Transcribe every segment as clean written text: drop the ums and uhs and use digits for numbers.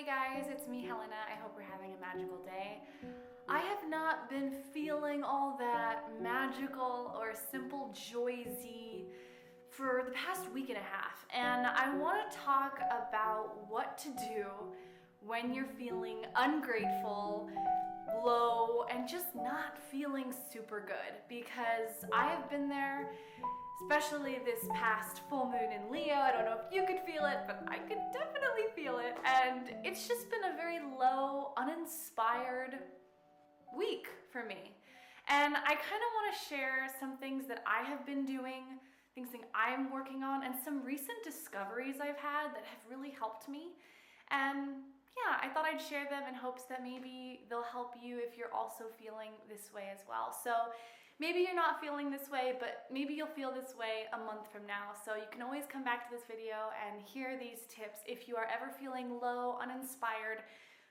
guys, it's me, Helena. I hope we're having a magical day. I have not been feeling all that magical or simple joysy for the past week and a half, and I want to talk about what to do when you're feeling ungrateful, low, and just not feeling super good, because I have been there, especially this past full moon in Leo. I don't know if you could feel it, but I could definitely feel it, and it's just been a very low, uninspired week for me. And I kind of want to share some things that I have been doing, things that I'm working on, and some recent discoveries I've had that have really helped me. And yeah, I thought I'd share them in hopes that maybe they'll help you if you're also feeling this way as well. So maybe you're not feeling this way, but maybe you'll feel this way a month from now. So you can always come back to this video and hear these tips if you are ever feeling low, uninspired,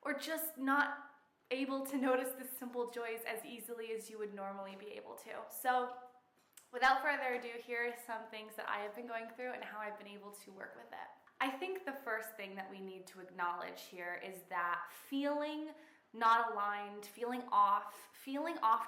or just not able to notice the simple joys as easily as you would normally be able to. So without further ado, here are some things that I have been going through and how I've been able to work with it. I think the first thing that we need to acknowledge here is that feeling not aligned, feeling off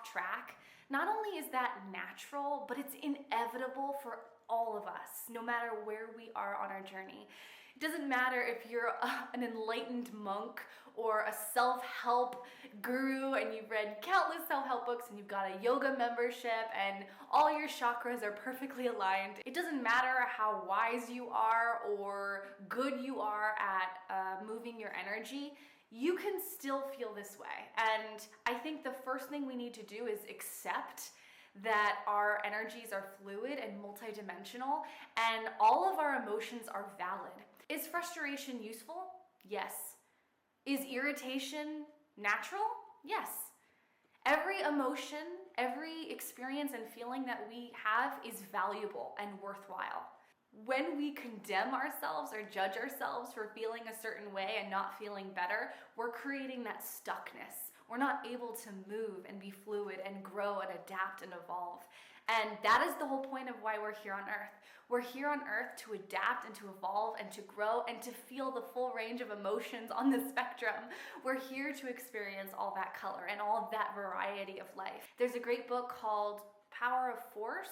track, not only is that natural, but it's inevitable for all of us, no matter where we are on our journey. It doesn't matter if you're an enlightened monk or a self-help guru and you've read countless self-help books and you've got a yoga membership and all your chakras are perfectly aligned. It doesn't matter how wise you are or good you are at moving your energy. You can still feel this way. And I think the first thing we need to do is accept that our energies are fluid and multidimensional, and all of our emotions are valid. Is frustration useful? Yes. Is irritation natural? Yes. Every emotion, every experience and feeling that we have is valuable and worthwhile. When we condemn ourselves or judge ourselves for feeling a certain way and not feeling better, we're creating that stuckness. We're not able to move and be fluid and grow and adapt and evolve. And that is the whole point of why we're here on Earth. We're here on Earth to adapt and to evolve and to grow and to feel the full range of emotions on the spectrum. We're here to experience all that color and all that variety of life. There's a great book called Power of Force,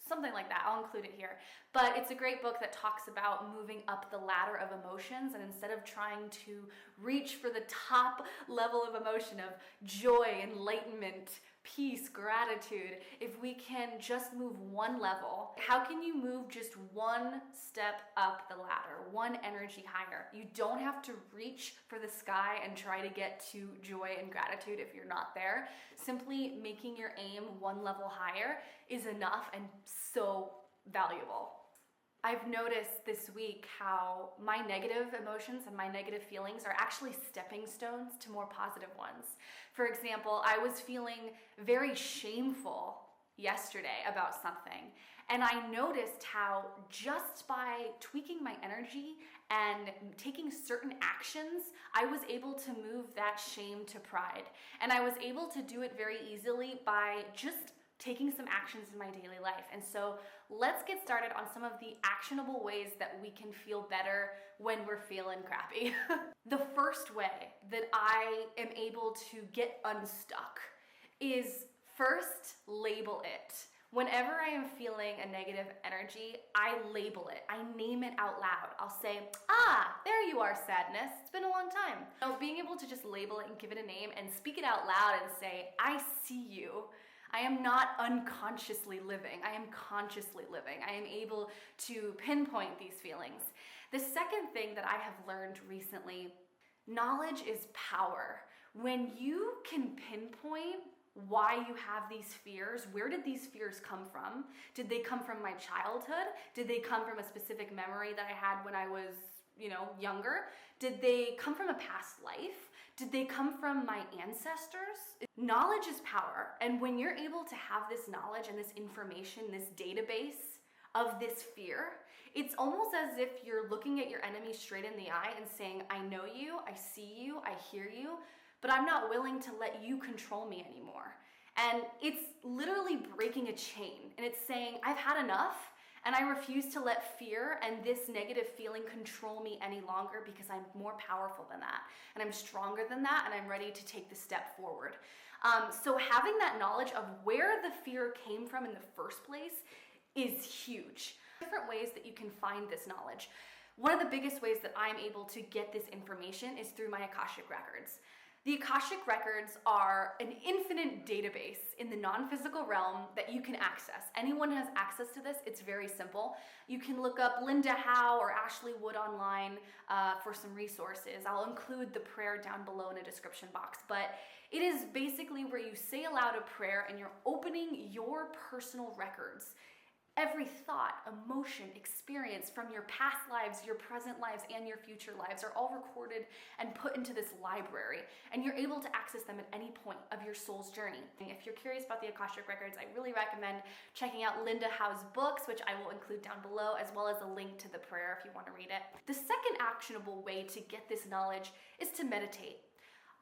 something like that. I'll include it here. But it's a great book that talks about moving up the ladder of emotions, and instead of trying to reach for the top level of emotion of joy, enlightenment, peace, gratitude, if we can just move one level, how can you move just one step up the ladder, one energy higher? You don't have to reach for the sky and try to get to joy and gratitude if you're not there. Simply making your aim one level higher is enough and so valuable. I've noticed this week how my negative emotions and my negative feelings are actually stepping stones to more positive ones. For example, I was feeling very shameful yesterday about something, and I noticed how just by tweaking my energy and taking certain actions, I was able to move that shame to pride. And I was able to do it very easily by just taking some actions in my daily life. And so let's get started on some of the actionable ways that we can feel better when we're feeling crappy. The first way that I am able to get unstuck is first label it. Whenever I am feeling a negative energy, I label it. I name it out loud. I'll say, there you are, sadness. It's been a long time. Now, being able to just label it and give it a name and speak it out loud and say, I see you. I am not unconsciously living. I am consciously living. I am able to pinpoint these feelings. The second thing that I have learned recently, knowledge is power. When you can pinpoint why you have these fears, where did these fears come from? Did they come from my childhood? Did they come from a specific memory that I had when I was younger? Did they come from a past life? Did they come from my ancestors? Knowledge is power. And when you're able to have this knowledge and this information, this database of this fear, it's almost as if you're looking at your enemy straight in the eye and saying, I know you, I see you, I hear you, but I'm not willing to let you control me anymore. And it's literally breaking a chain. And it's saying, I've had enough. And I refuse to let fear and this negative feeling control me any longer, because I'm more powerful than that, and I'm stronger than that, and I'm ready to take the step forward. So having that knowledge of where the fear came from in the first place is huge. Different ways that you can find this knowledge. One of the biggest ways that I'm able to get this information is through my Akashic records. The Akashic records are an infinite database in the non-physical realm that you can access. Anyone has access to this. It's very simple. You can look up Linda Howe or Ashley Wood online for some resources. I'll include the prayer down below in a description box, but it is basically where you say aloud a prayer and you're opening your personal records. Every thought, emotion, experience from your past lives, your present lives, and your future lives are all recorded and put into this library, and you're able to access them at any point of your soul's journey. If you're curious about the Akashic records, I really recommend checking out Linda Howe's books, which I will include down below, as well as a link to the prayer if you want to read it. The second actionable way to get this knowledge is to meditate.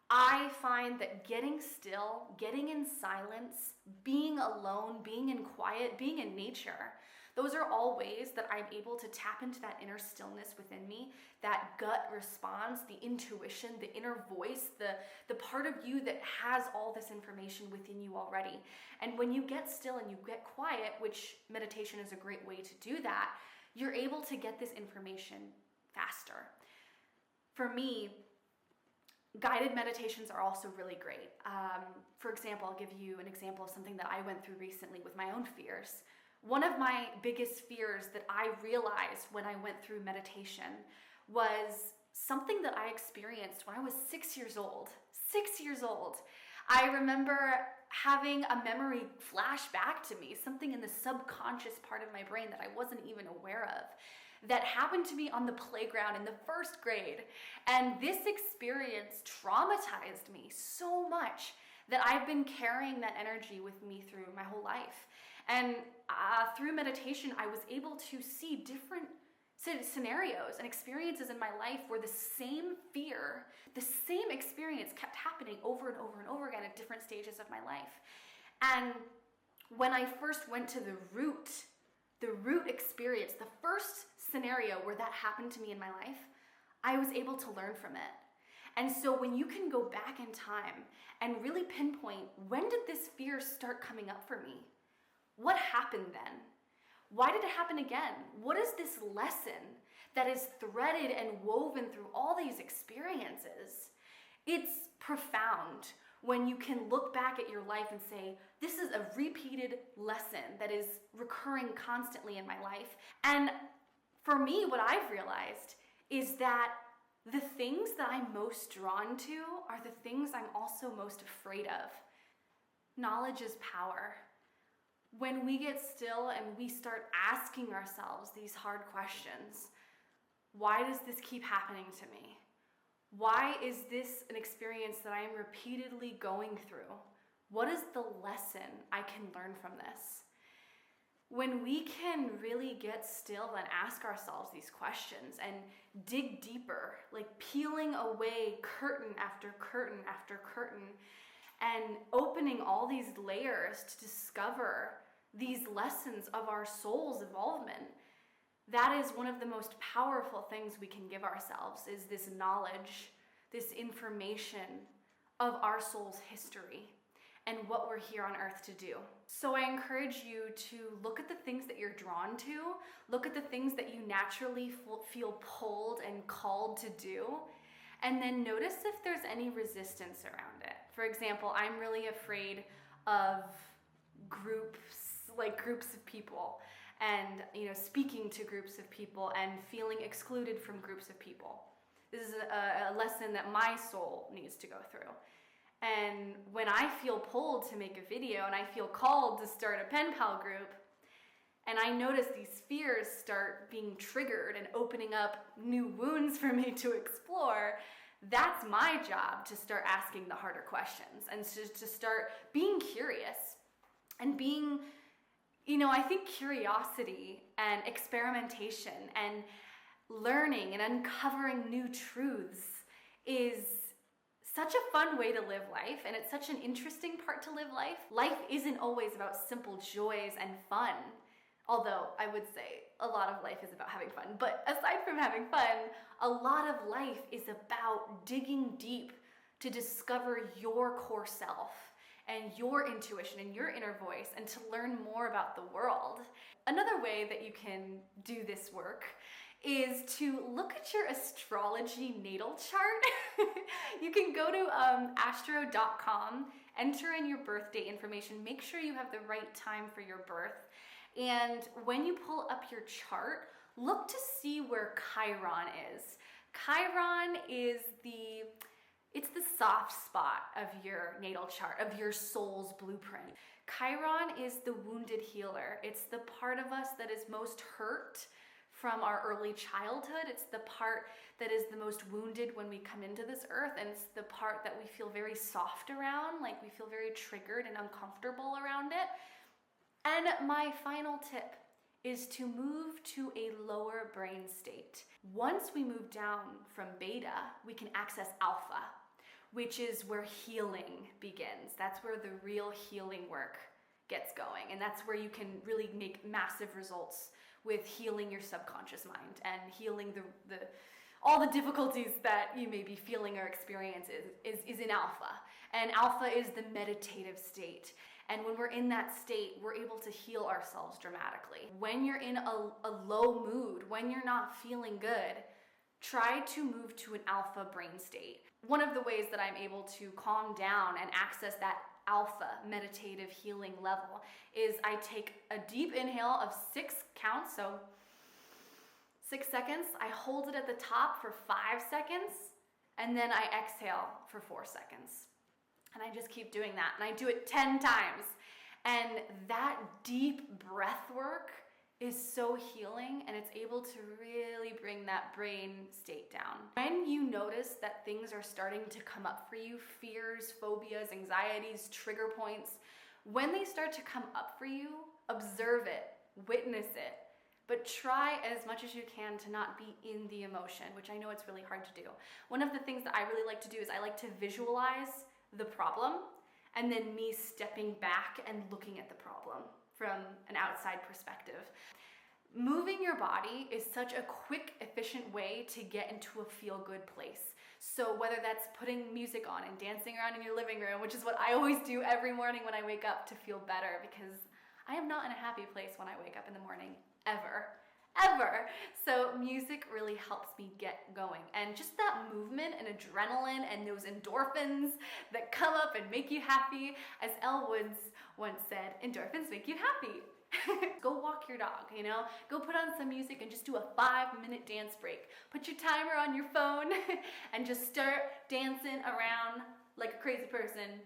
I find that getting still, getting in silence, being alone, being in quiet, being in nature, those are all ways that I'm able to tap into that inner stillness within me, that gut response, the intuition, the inner voice, the part of you that has all this information within you already. And when you get still and you get quiet, which meditation is a great way to do that, you're able to get this information faster. For me, guided meditations are also really great. For example, I'll give you an example of something that I went through recently with my own fears. One of my biggest fears that I realized when I went through meditation was something that I experienced when I was 6 years old. 6 years old. I remember having a memory flash back to me, something in the subconscious part of my brain that I wasn't even aware of, that happened to me on the playground in the first grade. And this experience traumatized me so much that I've been carrying that energy with me through my whole life. And through meditation, I was able to see different scenarios and experiences in my life where the same fear, the same experience kept happening over and over and over again at different stages of my life. And when I first went to the root experience, the first scenario where that happened to me in my life, I was able to learn from it. And so when you can go back in time and really pinpoint, when did this fear start coming up for me? What happened then? Why did it happen again? What is this lesson that is threaded and woven through all these experiences? It's profound when you can look back at your life and say, this is a repeated lesson that is recurring constantly in my life. And for me, what I've realized is that the things that I'm most drawn to are the things I'm also most afraid of. Knowledge is power. When we get still and we start asking ourselves these hard questions, why does this keep happening to me? Why is this an experience that I am repeatedly going through? What is the lesson I can learn from this? When we can really get still and ask ourselves these questions and dig deeper, like peeling away curtain after curtain after curtain, and opening all these layers to discover these lessons of our soul's involvement, that is one of the most powerful things we can give ourselves, is this knowledge, this information of our soul's history and what we're here on earth to do. So I encourage you to look at the things that you're drawn to, look at the things that you naturally feel pulled and called to do, and then notice if there's any resistance around it. For example, I'm really afraid of groups of people, and speaking to groups of people and feeling excluded from groups of people. This is a lesson that my soul needs to go through. And when I feel pulled to make a video and I feel called to start a pen pal group, and I notice these fears start being triggered and opening up new wounds for me to explore, that's my job to start asking the harder questions and to start being curious and being, I think curiosity and experimentation and learning and uncovering new truths is such a fun way to live life, and it's such an interesting part to live life. Life isn't always about simple joys and fun. Although I would say a lot of life is about having fun. But aside from having fun, a lot of life is about digging deep to discover your core self and your intuition and your inner voice, and to learn more about the world. Another way that you can do this work is to look at your astrology natal chart. You can go to astro.com, enter in your birthday information, make sure you have the right time for your birth, and when you pull up your chart, look to see where Chiron is. Chiron is it's the soft spot of your natal chart, of your soul's blueprint. Chiron is the wounded healer. It's the part of us that is most hurt from our early childhood. It's the part that is the most wounded when we come into this earth, and it's the part that we feel very soft around, like we feel very triggered and uncomfortable around it. And my final tip is to move to a lower brain state. Once we move down from beta, we can access alpha, which is where healing begins. That's where the real healing work gets going. And that's where you can really make massive results with healing your subconscious mind and healing all the difficulties that you may be feeling or experiencing is in alpha. And alpha is the meditative state. And when we're in that state, we're able to heal ourselves dramatically. When you're in a low mood, when you're not feeling good, try to move to an alpha brain state. One of the ways that I'm able to calm down and access that alpha meditative healing level is I take a deep inhale of 6 counts, so 6 seconds. I hold it at the top for 5 seconds, and then I exhale for 4 seconds. And I just keep doing that, and I do it 10 times. And that deep breath work is so healing, and it's able to really bring that brain state down. When you notice that things are starting to come up for you, fears, phobias, anxieties, trigger points, when they start to come up for you, observe it, witness it, but try as much as you can to not be in the emotion, which I know it's really hard to do. One of the things that I really like to do is I like to visualize the problem, and then me stepping back and looking at the problem from an outside perspective. Moving your body is such a quick, efficient way to get into a feel-good place. So whether that's putting music on and dancing around in your living room, which is what I always do every morning when I wake up to feel better, because I am not in a happy place when I wake up in the morning, ever. So music really helps me get going. And just that movement and adrenaline and those endorphins that come up and make you happy. As Elle Woods once said, endorphins make you happy. Go walk your dog, go put on some music and just do a 5-minute dance break. Put your timer on your phone and just start dancing around like a crazy person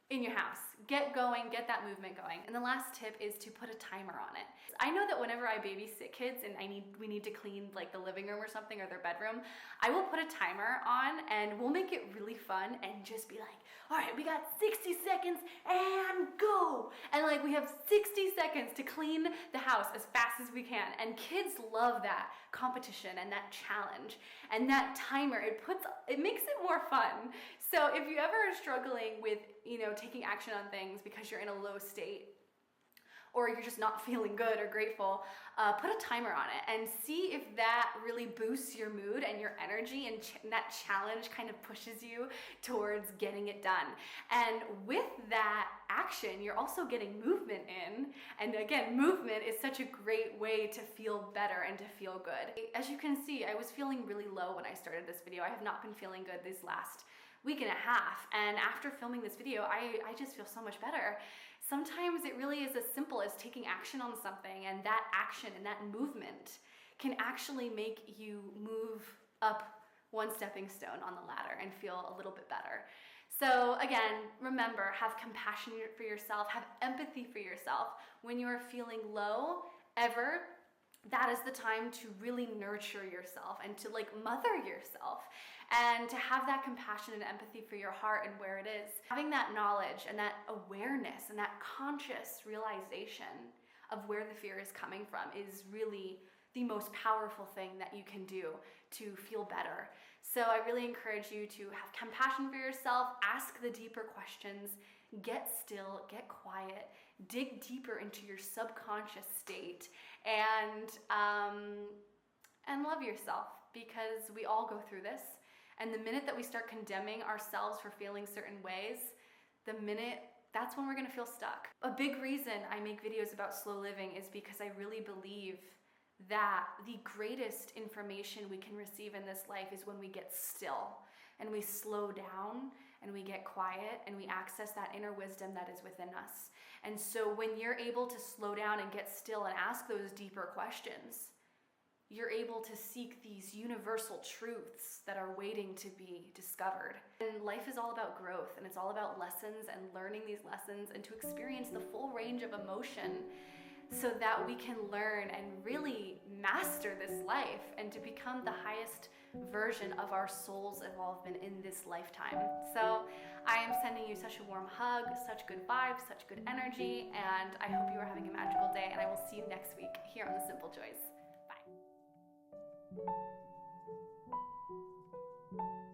in your house. Get going, get that movement going. And the last tip is to put a timer on it. I know that whenever I babysit kids and we need to clean like the living room or something, or their bedroom, I will put a timer on and we'll make it really fun and just be like, all right, we got 60 seconds and go. And like we have 60 seconds to clean the house as fast as we can. And kids love that competition and that challenge and that timer. It makes it more fun. So if you ever are struggling with, taking action on things because you're in a low state, or you're just not feeling good or grateful, put a timer on it and see if that really boosts your mood and your energy, and that challenge kind of pushes you towards getting it done. And with that action, you're also getting movement in. And again, movement is such a great way to feel better and to feel good. As you can see, I was feeling really low when I started this video. I have not been feeling good these last week and a half. And after filming this video, I just feel so much better. Sometimes it really is as simple as taking action on something, and that action and that movement can actually make you move up one stepping stone on the ladder and feel a little bit better. So again, remember, have compassion for yourself, have empathy for yourself. When you are feeling low, that is the time to really nurture yourself and to mother yourself, and to have that compassion and empathy for your heart and where it is. Having that knowledge and that awareness and that conscious realization of where the fear is coming from is really the most powerful thing that you can do to feel better. So I really encourage you to have compassion for yourself, ask the deeper questions, get still, get quiet, dig deeper into your subconscious state, and love yourself, because we all go through this. And the minute that we start condemning ourselves for feeling certain ways, that's when we're gonna feel stuck. A big reason I make videos about slow living is because I really believe that the greatest information we can receive in this life is when we get still and we slow down and we get quiet and we access that inner wisdom that is within us. And so when you're able to slow down and get still and ask those deeper questions, you're able to seek these universal truths that are waiting to be discovered. And life is all about growth, and it's all about lessons and learning these lessons and to experience the full range of emotion so that we can learn and really master this life and to become the highest version of our soul's involvement in this lifetime. So I am sending you such a warm hug, such good vibes, such good energy, and I hope you are having a magical day, and I will see you next week here on The Simple Joys. Bye.